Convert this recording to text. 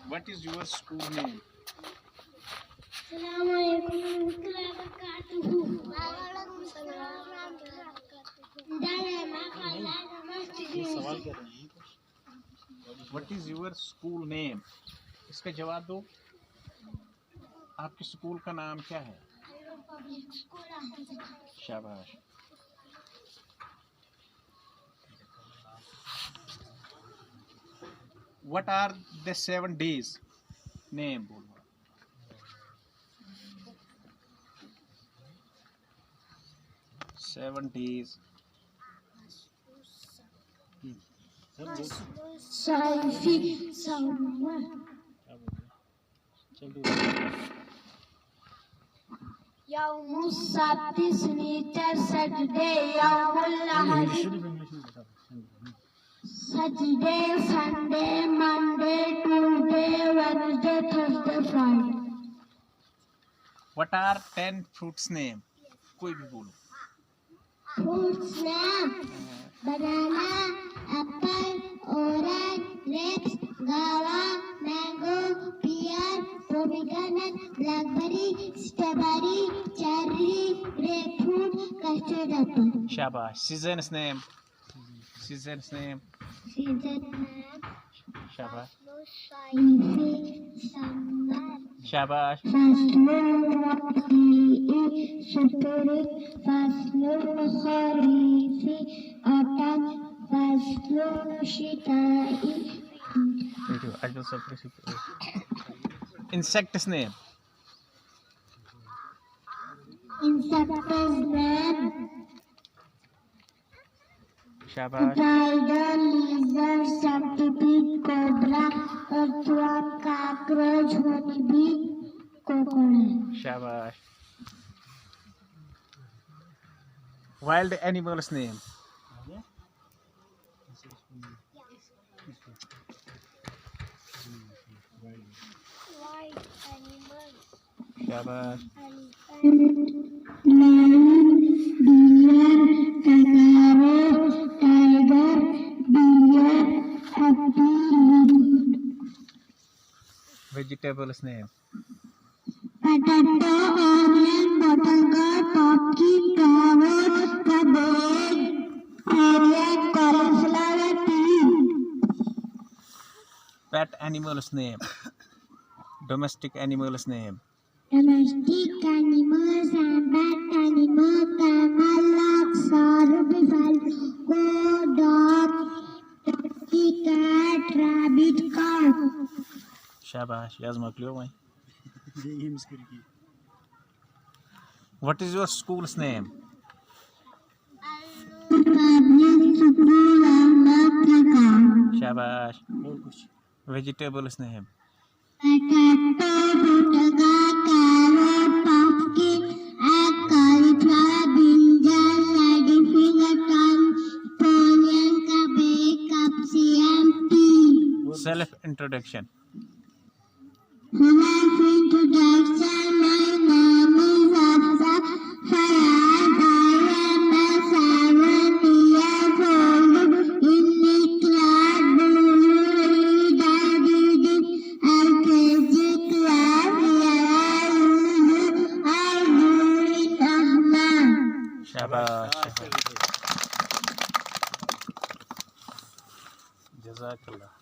What is your school name? What is your school name? इसका जवाब दो. आपके स्कूल का नाम क्या है? शाबाश. What are the 7 days? Name बोलो. Seven days. यौमुस सब्त शनिचर सैटरडे यौमुल अहद Saturday Sunday Monday Tuesday Wednesday Thursday Friday. What are 10 fruits name? कोई भी बोलो. Fruits name banana, apple, orange, grapes, guava, mango, pear, pomegranate, blackberry, strawberry, cherry, grapefruit, custard apple. शाबाश. Seasons name. Seasons name. Season name शाबाश. summer, शाबाश. فصل الخريف autumn فصل الشتاء. Insects name. Insects name शाबाश. spider, lizard, centipede, cobra, earthworm, cockroach, honeybee, coconut. शाबाश. Wild animals name. Wild animals शाबाश. lion, deer, kangaroo, tiger, deer, happy, Vegetables name. potato, onion, buttergourd, pumpkin, carrot, cabbage, onion, cauliflower, pea. Pet animals name. Domestic animals name. Domestic animals and pet animals, camel, ox, sorrow, buffalo, goat, dog, turkey, cat, rabbit, cow. शाबाश. याज़मा Clio भाई. What is your school's name? Public school اہمہ ترگام. शाबाश. Vegetables name. Potato, buttergourd, carrot, pumpkin, egg, cauliflower, brinjal, ladyfinger, onion, cabbage, capsicum, pea. Self introduction. Self introduction. My name is Hafsa Fayaz. I am a 7-year-old in the class. Do you read and reading LKG class? I do in Ahmad. शाबाश. जज़ाकल्लाह.